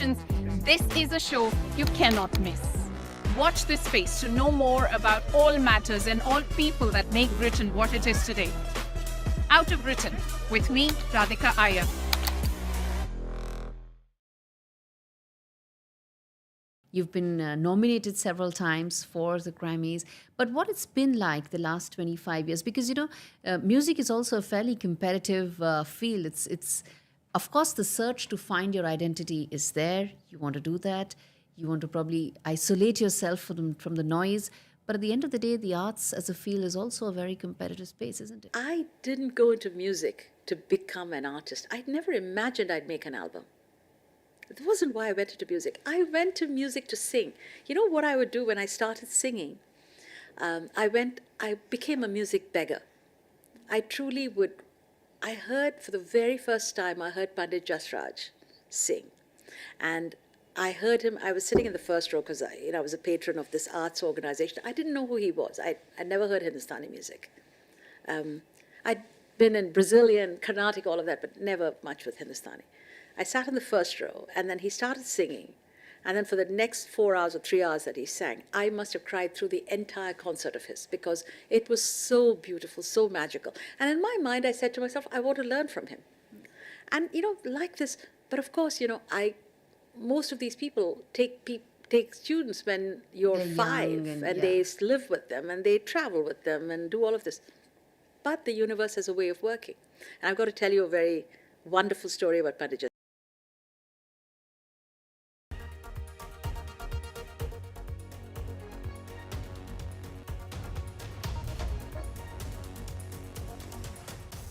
aspirations, this is a show you cannot miss. Watch this space to know more about all matters and all people that make Britain what it is today. Out of Britain, with me, Radhika Iyer. You've been nominated several times for the Grammys, but what it's been like the last 25 years? Because, music is also a fairly competitive field. It's, of course, the search to find your identity is there. You want to do that. You want to probably isolate yourself from the noise. But at the end of the day, the arts as a field is also a very competitive space, isn't it? I didn't go into music to become an artist. I'd never imagined I'd make an album. It wasn't why I went into music. I went to music to sing. You know what I would do when I started singing? I became a music beggar. I heard for the very first time, I heard Pandit Jasraj sing. And I heard him, I was sitting in the first row because I was a patron of this arts organization. I didn't know who he was. I never heard Hindustani music. I'd been in Brazilian, Carnatic, all of that, but never much with Hindustani. I sat in the first row, and then he started singing. And then for the next 4 hours or 3 hours that he sang, I must have cried through the entire concert of his because it was so beautiful, so magical. And in my mind, I said to myself, I want to learn from him. And, like this, but of course, most of these people take students when you're They're 5 young and they live with them and they travel with them and do all of this. But the universe has a way of working. And I've got to tell you a very wonderful story about Pandit.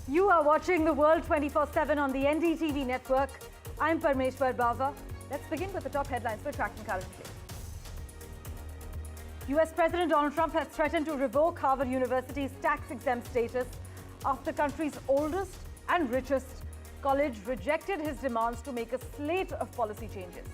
You are watching The World 24/7 on the NDTV network. I'm Parmeshwar Bava. Let's begin with the top headlines we're tracking currently. US President Donald Trump has threatened to revoke Harvard University's tax exempt status after the country's oldest and richest college rejected his demands to make a slate of policy changes.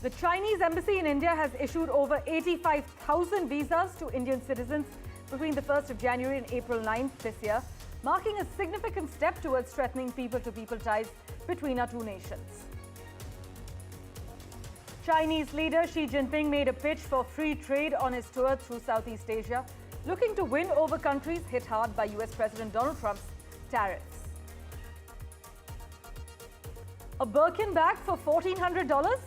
The Chinese embassy in India has issued over 85,000 visas to Indian citizens between the 1st of January and April 9th this year, marking a significant step towards strengthening people-to-people ties between our two nations. Chinese leader Xi Jinping made a pitch for free trade on his tour through Southeast Asia, looking to win over countries hit hard by US President Donald Trump's tariffs. A Birkin bag for $1,400?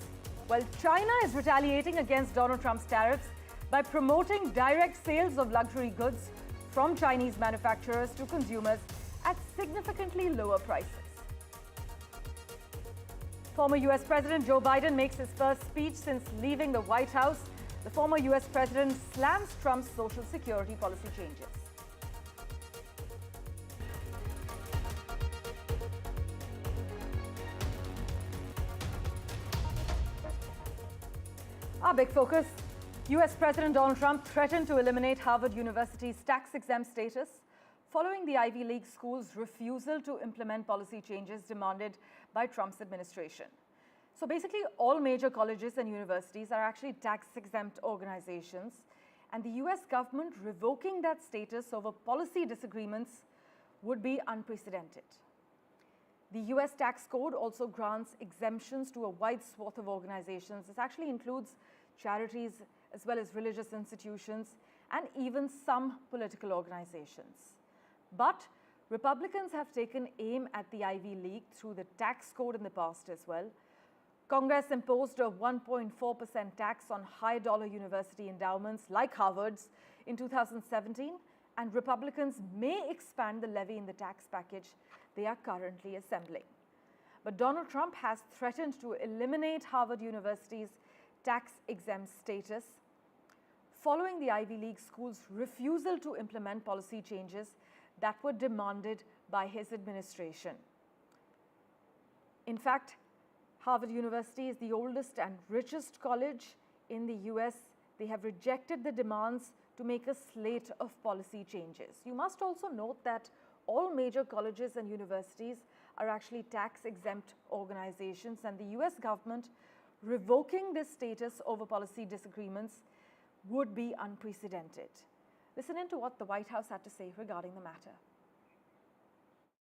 Well, China is retaliating against Donald Trump's tariffs by promoting direct sales of luxury goods from Chinese manufacturers to consumers at significantly lower prices. Former US President Joe Biden makes his first speech since leaving the White House. The former US President slams Trump's Social Security policy changes. Our big focus. US President Donald Trump threatened to eliminate Harvard University's tax-exempt status following the Ivy League school's refusal to implement policy changes demanded by Trump's administration. So basically, all major colleges and universities are actually tax-exempt organizations, and the US government revoking that status over policy disagreements would be unprecedented. The US tax code also grants exemptions to a wide swath of organizations. This actually includes charities as well as religious institutions and even some political organizations. But Republicans have taken aim at the Ivy League through the tax code in the past as well. Congress imposed a 1.4% tax on high-dollar university endowments like Harvard's in 2017, and Republicans may expand the levy in the tax package they are currently assembling. But Donald Trump has threatened to eliminate Harvard University's tax-exempt status following the Ivy League school's refusal to implement policy changes that were demanded by his administration. In fact, Harvard University is the oldest and richest college in the US. They have rejected the demands to make a slate of policy changes. You must also note that all major colleges and universities are actually tax-exempt organizations, and the US government revoking this status over policy disagreements would be unprecedented. Listen in to what the White House had to say regarding the matter.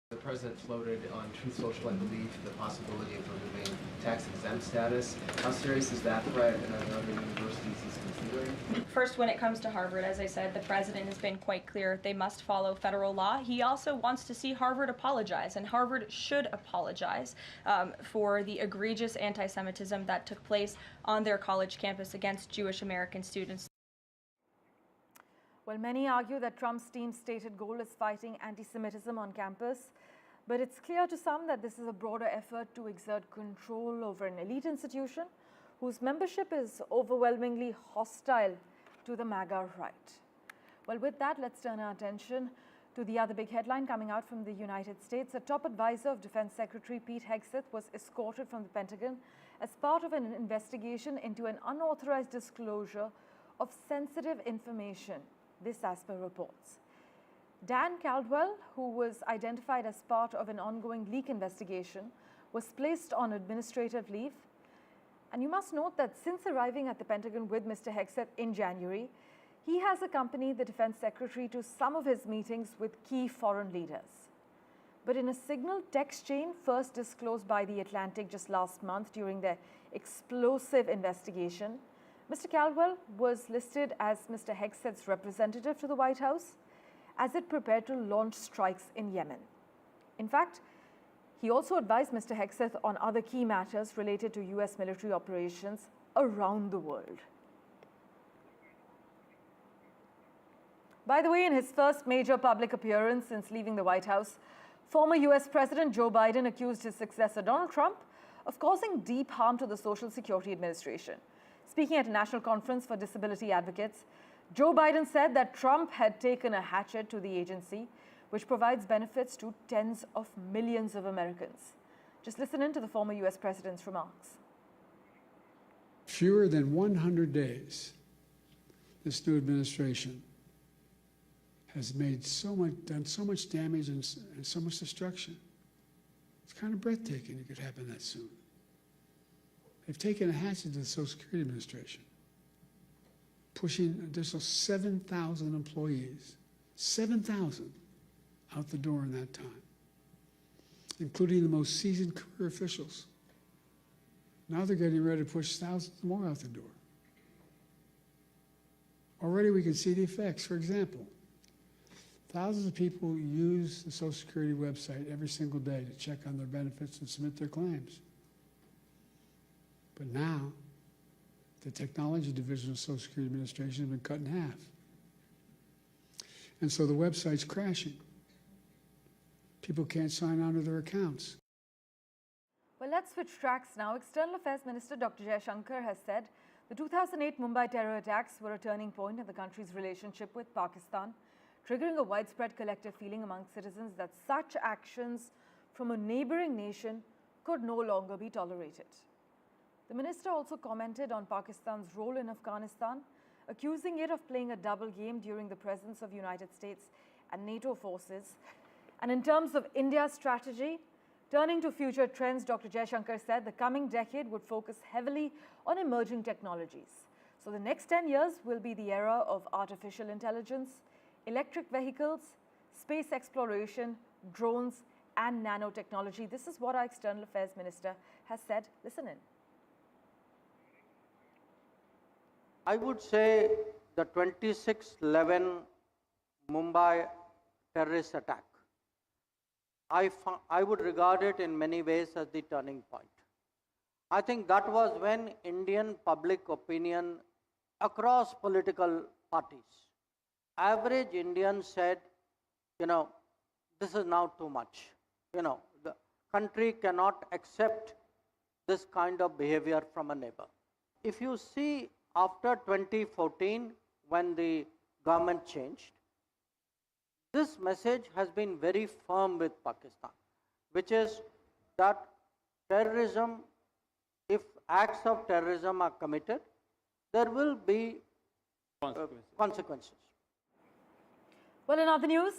The president floated on Truth Social, I believe, the possibility of tax exempt status. How serious is that threat, and are there other universities he's considering? First, when it comes to Harvard, as I said, the president has been quite clear they must follow federal law. He also wants to see Harvard apologize, and Harvard should apologize for the egregious anti-Semitism that took place on their college campus against Jewish American students. Well, many argue that Trump's team's stated goal is fighting anti-Semitism on campus, but it's clear to some that this is a broader effort to exert control over an elite institution whose membership is overwhelmingly hostile to the MAGA right. Well, with that, let's turn our attention to the other big headline coming out from the United States. A top advisor of Defense Secretary Pete Hegseth was escorted from the Pentagon as part of an investigation into an unauthorized disclosure of sensitive information. This as per reports. Dan Caldwell, who was identified as part of an ongoing leak investigation, was placed on administrative leave. And you must note that since arriving at the Pentagon with Mr. Hegseth in January, he has accompanied the Defense Secretary to some of his meetings with key foreign leaders. But in a signal text chain first disclosed by The Atlantic just last month during their explosive investigation, Mr. Caldwell was listed as Mr. Hegseth's representative to the White House as it prepared to launch strikes in Yemen. In fact, he also advised Mr. Hegseth on other key matters related to US military operations around the world. By the way, in his first major public appearance since leaving the White House, former US President Joe Biden accused his successor Donald Trump of causing deep harm to the Social Security Administration. Speaking at a national conference for disability advocates, Joe Biden said that Trump had taken a hatchet to the agency, which provides benefits to tens of millions of Americans. Just listen in to the former US president's remarks. Fewer than 100 days, this new administration has made done so much damage and so much destruction. It's kind of breathtaking it could happen that soon. They've taken a hatchet to the Social Security Administration, pushing an additional 7,000 employees, 7,000 out the door in that time, including the most seasoned career officials. Now they're getting ready to push thousands more out the door. Already we can see the effects. For example, thousands of people use the Social Security website every single day to check on their benefits and submit their claims. But now, the technology division of the Social Security Administration has been cut in half. And so the website's crashing. People can't sign on to their accounts. Well, let's switch tracks now. External Affairs Minister Dr. Jaishankar has said the 2008 Mumbai terror attacks were a turning point in the country's relationship with Pakistan, triggering a widespread collective feeling among citizens that such actions from a neighboring nation could no longer be tolerated. The minister also commented on Pakistan's role in Afghanistan, accusing it of playing a double game during the presence of United States and NATO forces. And in terms of India's strategy, turning to future trends, Dr. Jaishankar said the coming decade would focus heavily on emerging technologies. So the next 10 years will be the era of artificial intelligence, electric vehicles, space exploration, drones, and nanotechnology. This is what our External Affairs Minister has said. Listen in. I would say the 26/11 Mumbai terrorist attack, I would regard it in many ways as the turning point. I think that was when Indian public opinion across political parties, average Indians said, this is now too much. The country cannot accept this kind of behavior from a neighbor. If you see after 2014, when the government changed, this message has been very firm with Pakistan, which is that terrorism, if acts of terrorism are committed, there will be consequences. Well, in other news,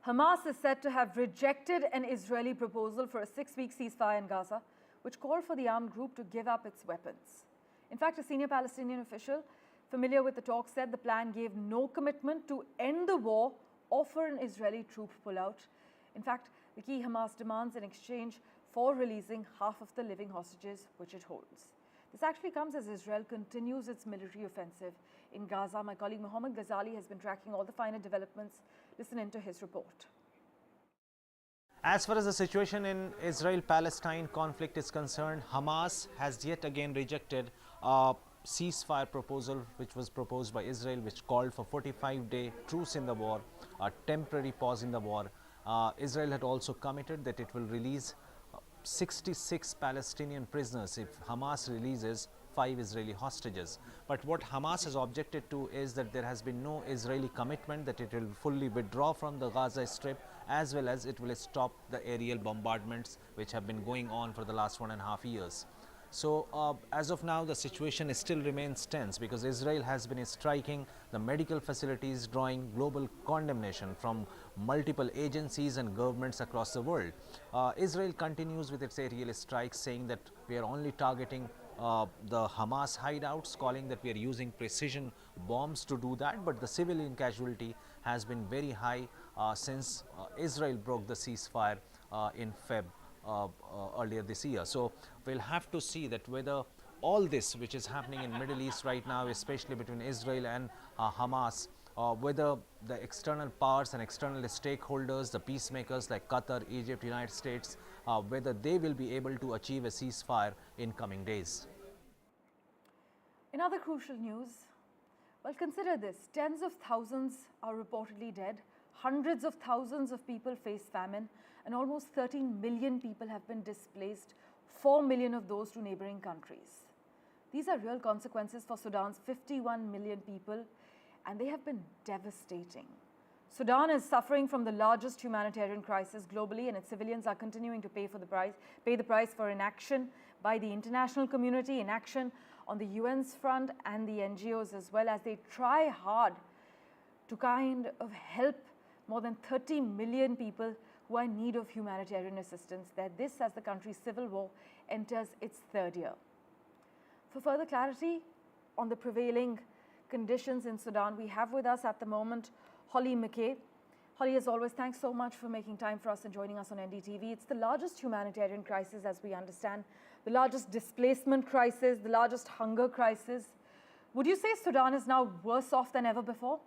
Hamas is said to have rejected an Israeli proposal for a 6-week ceasefire in Gaza, which called for the armed group to give up its weapons. In fact, a senior Palestinian official familiar with the talk said the plan gave no commitment to end the war or for an Israeli troop pullout. In fact, the key Hamas demands in exchange for releasing half of the living hostages which it holds. This actually comes as Israel continues its military offensive in Gaza. My colleague Mohammed Ghazali has been tracking all the finer developments. Listen into his report. As far as the situation in Israel-Palestine conflict is concerned, Hamas has yet again rejected a ceasefire proposal which was proposed by Israel, which called for 45-day truce in the war, a temporary pause in the war. Israel had also committed that it will release 66 Palestinian prisoners if Hamas releases 5 Israeli hostages. But what Hamas has objected to is that there has been no Israeli commitment that it will fully withdraw from the Gaza Strip, as well as it will stop the aerial bombardments which have been going on for the last 1.5 years. So as of now, the situation still remains tense because Israel has been striking the medical facilities, drawing global condemnation from multiple agencies and governments across the world. Israel continues with its aerial strikes, saying that we are only targeting the Hamas hideouts, calling that we are using precision bombs to do that, but the civilian casualty has been very high since Israel broke the ceasefire in Feb earlier this year. So we'll have to see that whether all this which is happening in Middle East right now, especially between Israel and Hamas, whether the external powers and external stakeholders, the peacemakers like Qatar, Egypt, United States, whether they will be able to achieve a ceasefire in coming days. In other crucial news, well, consider this. Tens of thousands are reportedly dead. Hundreds of thousands of people face famine, and almost 13 million people have been displaced, 4 million of those to neighboring countries. These are real consequences for Sudan's 51 million people, and they have been devastating. Sudan is suffering from the largest humanitarian crisis globally, and its civilians are continuing to pay the price for inaction by the international community, inaction on the UN's front and the NGOs as well, as they try hard to kind of help more than 30 million people who are in need of humanitarian assistance, that this, as the country's civil war enters its 3rd year. For further clarity on the prevailing conditions in Sudan, we have with us at the moment Holly McKay. Holly, as always, thanks so much for making time for us and joining us on NDTV. It's the largest humanitarian crisis, as we understand, the largest displacement crisis, the largest hunger crisis. Would you say Sudan is now worse off than ever before?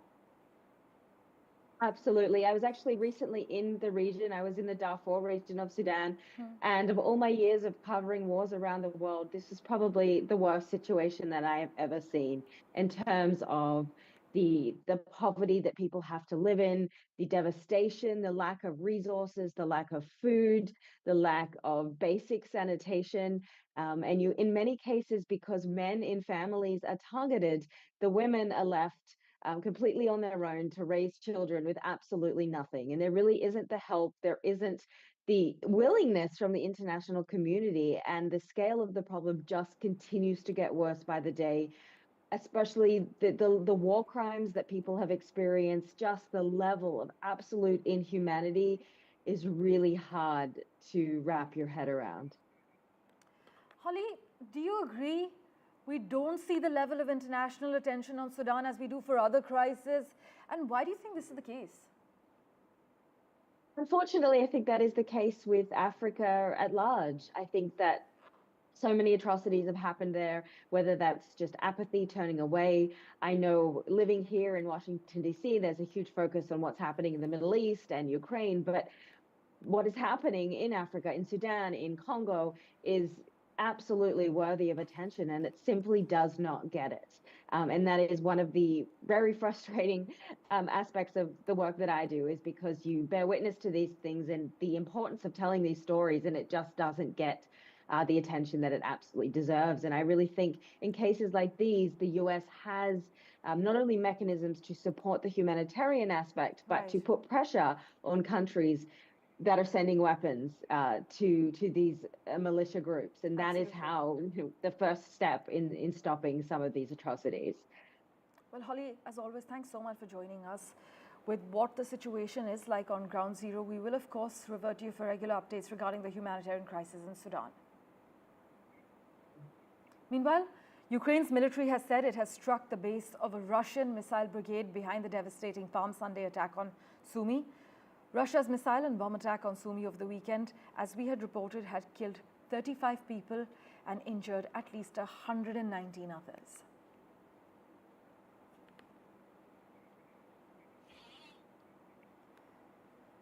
Absolutely. I was actually recently in the region. I was in the Darfur region of Sudan. And of all my years of covering wars around the world, this is probably the worst situation that I have ever seen in terms of the poverty that people have to live in, the devastation, the lack of resources, the lack of food, the lack of basic sanitation. And in many cases, because men in families are targeted, the women are left completely on their own to raise children with absolutely nothing. And there really isn't the help, there isn't the willingness from the international community, and the scale of the problem just continues to get worse by the day, especially the war crimes that people have experienced. Just the level of absolute inhumanity is really hard to wrap your head around. Holly, do you agree we don't see the level of international attention on Sudan as we do for other crises? And why do you think this is the case? Unfortunately, I think that is the case with Africa at large. I think that so many atrocities have happened there, whether that's just apathy, turning away. I know living here in Washington, D.C., there's a huge focus on what's happening in the Middle East and Ukraine, but what is happening in Africa, in Sudan, in Congo is absolutely worthy of attention, and it simply does not get it. And that is one of the very frustrating aspects of the work that I do, is because you bear witness to these things and the importance of telling these stories, and it just doesn't get the attention that it absolutely deserves. And I really think in cases like these, the US has not only mechanisms to support the humanitarian aspect, but to put pressure on countries that are sending weapons to these militia groups. And that is how the first step in stopping some of these atrocities. Well, Holly, as always, thanks so much for joining us. With what the situation is like on ground zero, we will, of course, revert to you for regular updates regarding the humanitarian crisis in Sudan. Meanwhile, Ukraine's military has said it has struck the base of a Russian missile brigade behind the devastating Palm Sunday attack on Sumy. Russia's missile and bomb attack on Sumy over the weekend, as we had reported, had killed 35 people and injured at least 119 others.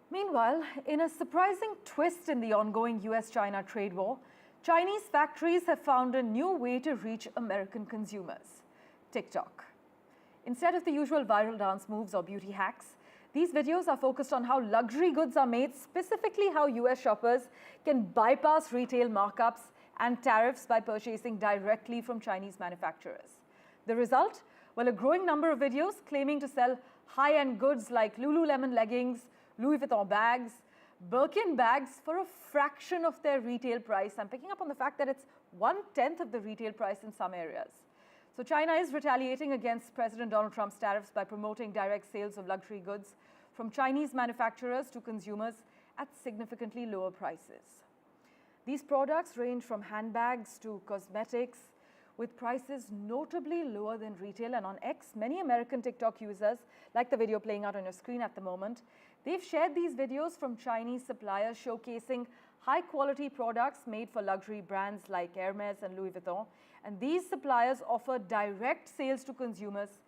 Meanwhile, in a surprising twist in the ongoing US-China trade war, Chinese factories have found a new way to reach American consumers: TikTok. Instead of the usual viral dance moves or beauty hacks, these videos are focused on how luxury goods are made, specifically how US shoppers can bypass retail markups and tariffs by purchasing directly from Chinese manufacturers. The result? Well, a growing number of videos claiming to sell high-end goods like Lululemon leggings, Louis Vuitton bags, Birkin bags for a fraction of their retail price. I'm picking up on the fact that it's 1/10 of the retail price in some areas. So China is retaliating against President Donald Trump's tariffs by promoting direct sales of luxury goods from Chinese manufacturers to consumers at significantly lower prices. These products range from handbags to cosmetics, with prices notably lower than retail. And on X, many American TikTok users, like the video playing out on your screen at the moment, they've shared these videos from Chinese suppliers showcasing high-quality products made for luxury brands like Hermes and Louis Vuitton. And these suppliers offer direct sales to consumers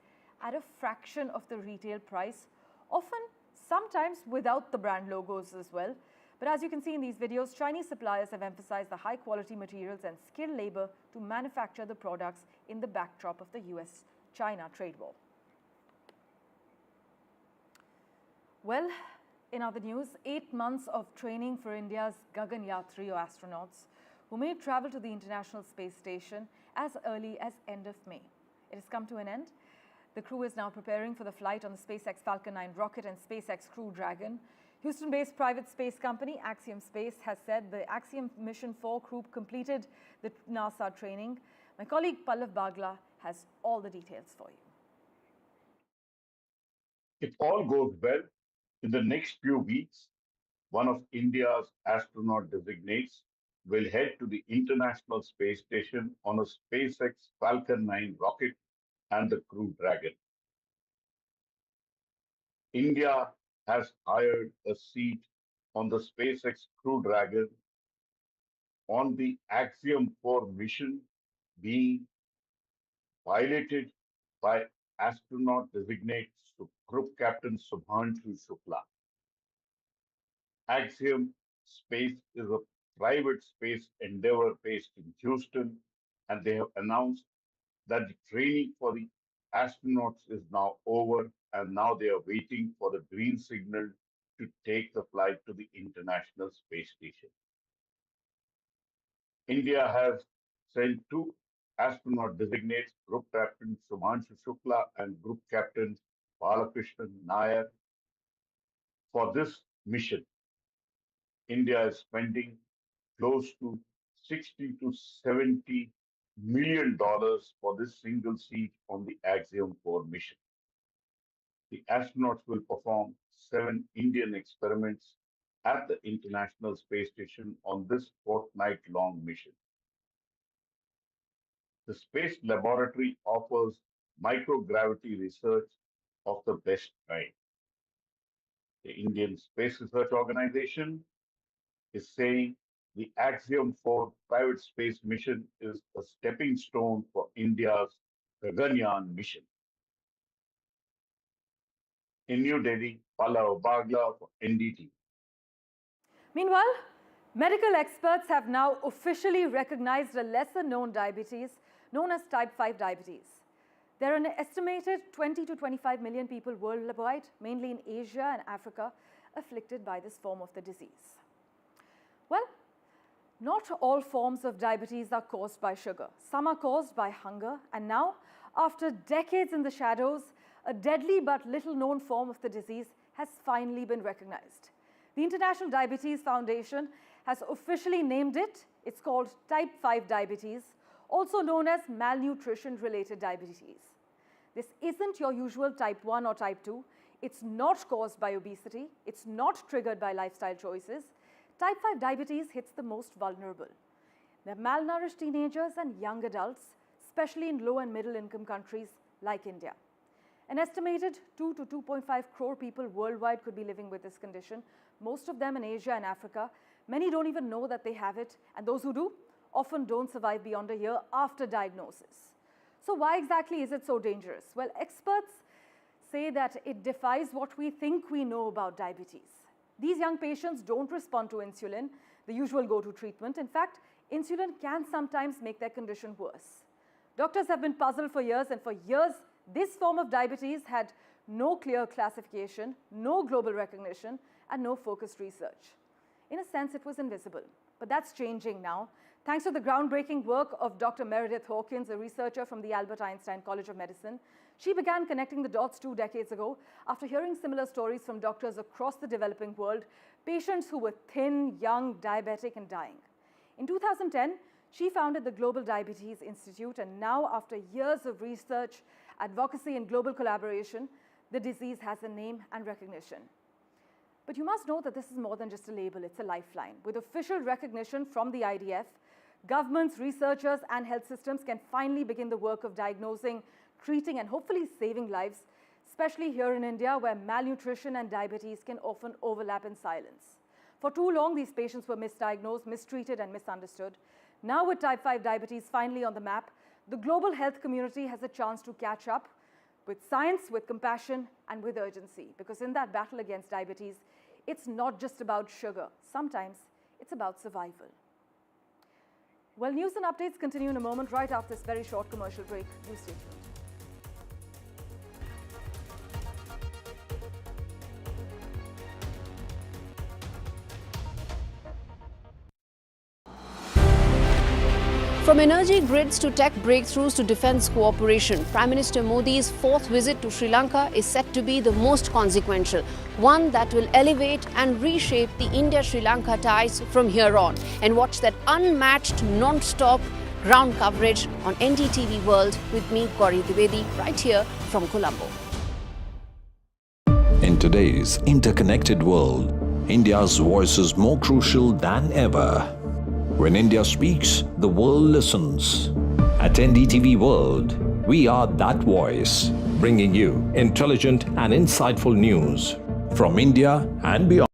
at a fraction of the retail price, often sometimes without the brand logos as well. But as you can see in these videos, Chinese suppliers have emphasized the high-quality materials and skilled labor to manufacture the products in the backdrop of the US-China trade war. Well, in other news, 8 months of training for India's Gaganyaan trio astronauts who may travel to the International Space Station as early as end of May. It has come to an end. The crew is now preparing for the flight on the SpaceX Falcon 9 rocket and SpaceX Crew Dragon. Houston-based private space company Axiom Space has said the Axiom Mission 4 crew completed the NASA training. My colleague Pallav Bagla has all the details for you. If all goes well, in the next few weeks, one of India's astronaut designates will head to the International Space Station on a SpaceX Falcon 9 rocket and the Crew Dragon. India has hired a seat on the SpaceX Crew Dragon on the Axiom 4 mission being piloted by astronaut designate Group Captain Subhanshu Shukla. Axiom Space is a private space endeavor based in Houston, and they have announced that the training for the astronauts is now over, and now they are waiting for the green signal to take the flight to the International Space Station. India has sent 2 astronaut designates, Group Captain Subhanshu Shukla and Group Captain Balakrishnan Nair, for this mission. India is spending close to $60 to $70 million for this single seat on the Axiom 4 mission. The astronauts will perform 7 Indian experiments at the International Space Station on this fortnight-long mission. The Space Laboratory offers microgravity research of the best kind. The Indian Space Research Organization is saying the Axiom 4 private space mission is a stepping stone for India's Gaganyaan mission. In New Delhi, Pallav Bagla for NDTV. Meanwhile, medical experts have now officially recognized a lesser-known diabetes known as type 5 diabetes. There are an estimated 20 to 25 million people worldwide, mainly in Asia and Africa, afflicted by this form of the disease. Well, not all forms of diabetes are caused by sugar. Some are caused by hunger, and now, after decades in the shadows, a deadly but little-known form of the disease has finally been recognized. The International Diabetes Foundation has officially named it. It's called type 5 diabetes, also known as malnutrition-related diabetes. This isn't your usual type 1 or type 2. It's not caused by obesity. It's not triggered by lifestyle choices. Type 5 diabetes hits the most vulnerable. They're malnourished teenagers and young adults, especially in low and middle income countries like India. An estimated 2 to 2.5 crore people worldwide could be living with this condition, most of them in Asia and Africa. Many don't even know that they have it, and those who do often don't survive beyond a year after diagnosis. So why exactly is it so dangerous? Well, experts say that it defies what we think we know about diabetes. These young patients don't respond to insulin, the usual go-to treatment. In fact, insulin can sometimes make their condition worse. Doctors have been puzzled for years, and for years, this form of diabetes had no clear classification, no global recognition, and no focused research. In a sense, it was invisible. But that's changing now, thanks to the groundbreaking work of Dr. Meredith Hawkins, a researcher from the Albert Einstein College of Medicine. She began connecting the dots 2 decades ago after hearing similar stories from doctors across the developing world, patients who were thin, young, diabetic, and dying. In 2010, she founded the Global Diabetes Institute, and now, after years of research, advocacy, and global collaboration, the disease has a name and recognition. But you must know that this is more than just a label, it's a lifeline. With official recognition from the IDF, governments, researchers, and health systems can finally begin the work of diagnosing, treating, and hopefully saving lives, especially here in India, where malnutrition and diabetes can often overlap in silence. For too long, these patients were misdiagnosed, mistreated, and misunderstood. Now, with type 5 diabetes finally on the map, the global health community has a chance to catch up with science, with compassion, and with urgency. Because in that battle against diabetes, it's not just about sugar. Sometimes it's about survival. Well, news and updates continue in a moment, right after this very short commercial break. Do stay tuned. From energy grids to tech breakthroughs to defense cooperation, Prime Minister Modi's 4th visit to Sri Lanka is set to be the most consequential, one that will elevate and reshape the India-Sri Lanka ties from here on. And watch that unmatched, non-stop ground coverage on NDTV World with me, Gauri Dwivedi, right here from Colombo. In today's interconnected world, India's voice is more crucial than ever. When India speaks, the world listens. At NDTV World, we are that voice, bringing you intelligent and insightful news from India and beyond.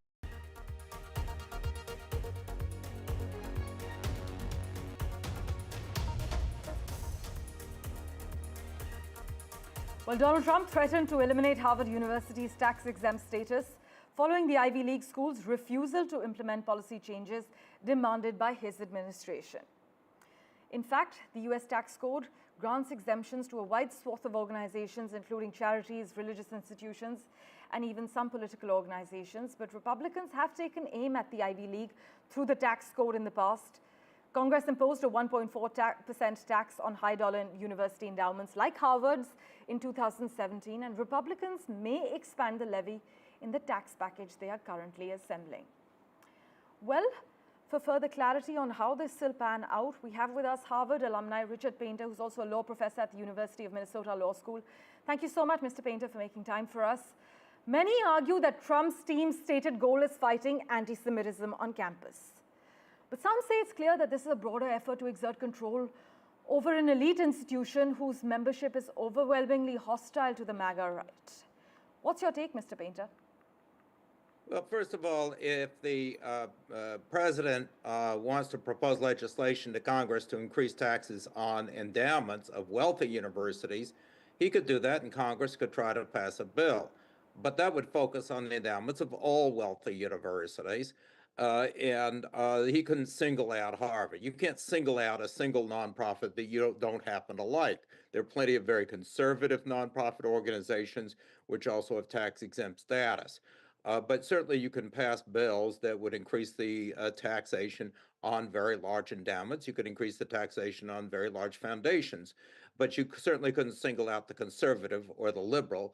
Well, Donald Trump threatened to eliminate Harvard University's tax exempt status following the Ivy League school's refusal to implement policy changes demanded by his administration. In fact, the US tax code grants exemptions to a wide swath of organizations, including charities, religious institutions, and even some political organizations. But Republicans have taken aim at the Ivy League through the tax code in the past. Congress imposed a 1.4% tax on high-dollar university endowments like Harvard's in 2017, and Republicans may expand the levy in the tax package they are currently assembling. Well, for further clarity on how this will pan out, we have with us Harvard alumni Richard Painter, who's also a law professor at the University of Minnesota Law School. Thank you so much, Mr. Painter, for making time for us. Many argue that Trump's team's stated goal is fighting anti-Semitism on campus. But some say it's clear that this is a broader effort to exert control over an elite institution whose membership is overwhelmingly hostile to the MAGA right. What's your take, Mr. Painter? Well, first of all, if the president wants to propose legislation to Congress to increase taxes on endowments of wealthy universities, he could do that, and Congress could try to pass a bill. But that would focus on the endowments of all wealthy universities, and he couldn't single out Harvard. You can't single out a single nonprofit that you don't happen to like. There are plenty of very conservative nonprofit organizations which also have tax-exempt status. But certainly you can pass bills that would increase the taxation on very large endowments. You could increase the taxation on very large foundations. But you certainly couldn't single out the conservative or the liberal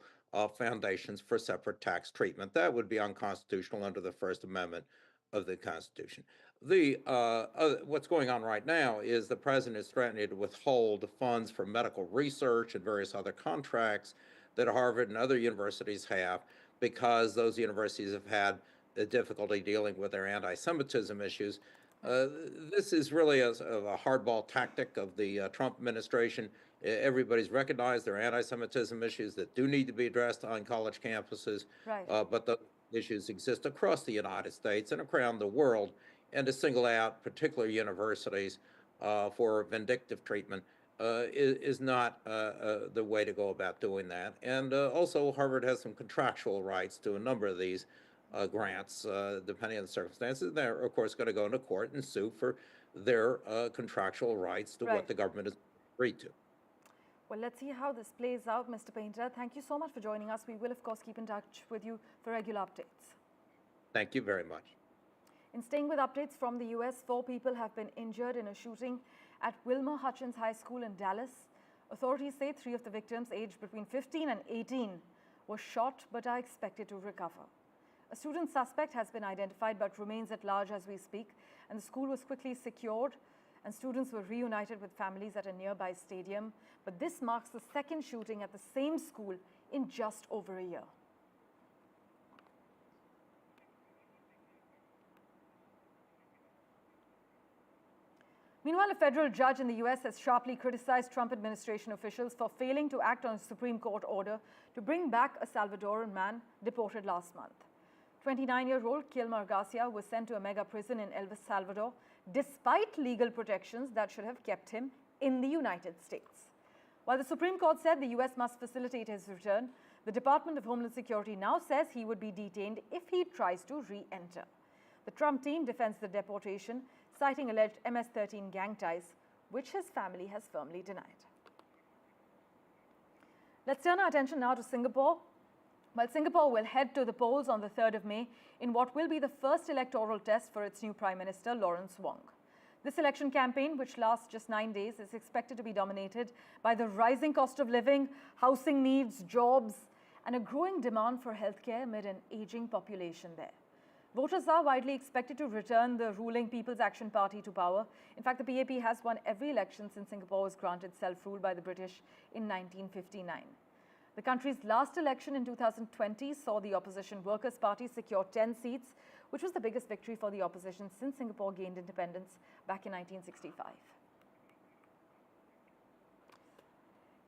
foundations for separate tax treatment. That would be unconstitutional under the First Amendment of the Constitution. What's going on right now is the president is threatening to withhold funds for medical research and various other contracts that Harvard and other universities have, because those universities have had difficulty dealing with their anti-Semitism issues. This is really a hardball tactic of the Trump administration. Everybody's recognized there are anti-Semitism issues that do need to be addressed on college campuses, Right. but the issues exist across the United States and around the world, and to single out particular universities for vindictive treatment is not the way to go about doing that. And also, Harvard has some contractual rights to a number of these grants, depending on the circumstances. They're, of course, going to go into court and sue for their contractual rights to Right. what the government has agreed to. Well, let's see how this plays out, Mr. Painter. Thank you so much for joining us. We will, of course, keep in touch with you for regular updates. Thank you very much. In staying with updates from the US, 4 people have been injured in a shooting at Wilmer Hutchins High School in Dallas. Authorities say 3 of the victims, aged between 15 and 18, were shot but are expected to recover. A student suspect has been identified but remains at large as we speak, and the school was quickly secured and students were reunited with families at a nearby stadium. But this marks the second shooting at the same school in just over a year. Meanwhile, a federal judge in the US has sharply criticized Trump administration officials for failing to act on a Supreme Court order to bring back a Salvadoran man deported last month. 29-year-old Kilmer Garcia was sent to a mega prison in El Salvador despite legal protections that should have kept him in the United States. While the Supreme Court said the US must facilitate his return, the Department of Homeland Security now says he would be detained if he tries to re-enter. The Trump team defends the deportation, citing alleged MS-13 gang ties, which his family has firmly denied. Let's turn our attention now to Singapore. Well, Singapore will head to the polls on the 3rd of May in what will be the first electoral test for its new Prime Minister, Lawrence Wong. This election campaign, which lasts just 9 days, is expected to be dominated by the rising cost of living, housing needs, jobs, and a growing demand for healthcare amid an aging population there. Voters are widely expected to return the ruling People's Action Party to power. In fact, the PAP has won every election since Singapore was granted self-rule by the British in 1959. The country's last election in 2020 saw the opposition Workers' Party secure 10 seats, which was the biggest victory for the opposition since Singapore gained independence back in 1965.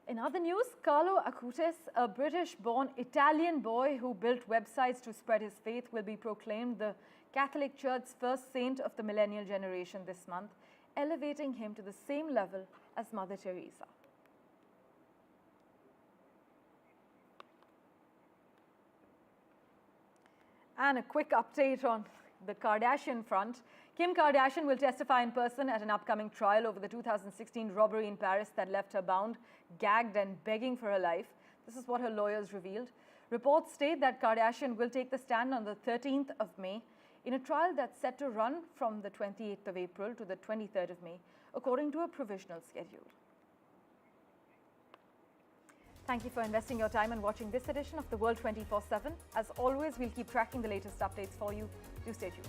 In other news, Carlo Acutis, a British-born Italian boy who built websites to spread his faith, will be proclaimed the Catholic Church's first saint of the millennial generation this month, elevating him to the same level as Mother Teresa. And a quick update on the Kardashian front. Kim Kardashian will testify in person at an upcoming trial over the 2016 robbery in Paris that left her bound, gagged, and begging for her life. This is what her lawyers revealed. Reports state that Kardashian will take the stand on the 13th of May in a trial that's set to run from the 28th of April to the 23rd of May, according to a provisional schedule. Thank you for investing your time and watching this edition of The World 24/7. As always, we'll keep tracking the latest updates for you. Do stay tuned.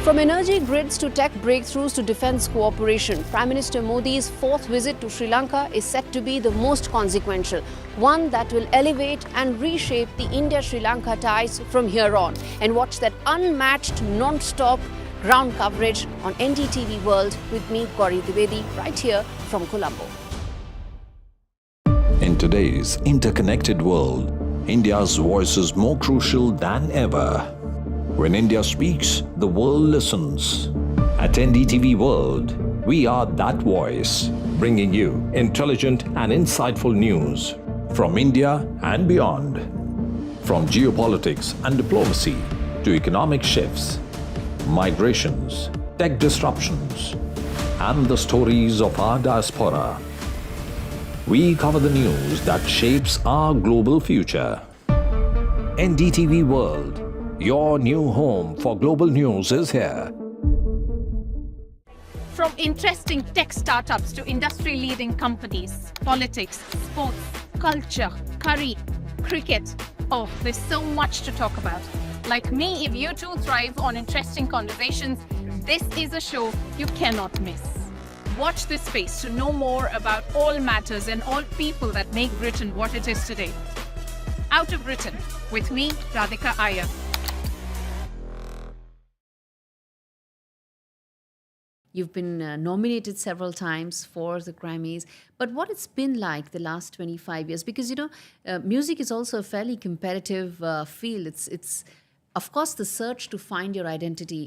From energy grids to tech breakthroughs to defense cooperation, Prime Minister Modi's 4th visit to Sri Lanka is set to be the most consequential, one that will elevate and reshape the India-Sri Lanka ties from here on. And watch that unmatched, non-stop ground coverage on NDTV World with me, Gauri Dwivedi, right here from Colombo. In today's interconnected world, India's voice is more crucial than ever. When India speaks, the world listens. At NDTV World, we are that voice, bringing you intelligent and insightful news from India and beyond. From geopolitics and diplomacy to economic shifts, migrations, tech disruptions, and the stories of our diaspora. We cover the news that shapes our global future. NDTV World, your new home for global news, is here. From interesting tech startups to industry-leading companies, politics, sports, culture, curry, cricket. Oh, there's so much to talk about. Like me, if you too thrive on interesting conversations, this is a show you cannot miss. Watch this space to know more about all matters and all people that make Britain what it is today. Out of Britain, with me, Radhika Iyer. You've been nominated several times for the Grammys, but what it's been like the last 25 years? Because, music is also a fairly competitive field. It's of course, the search to find your identity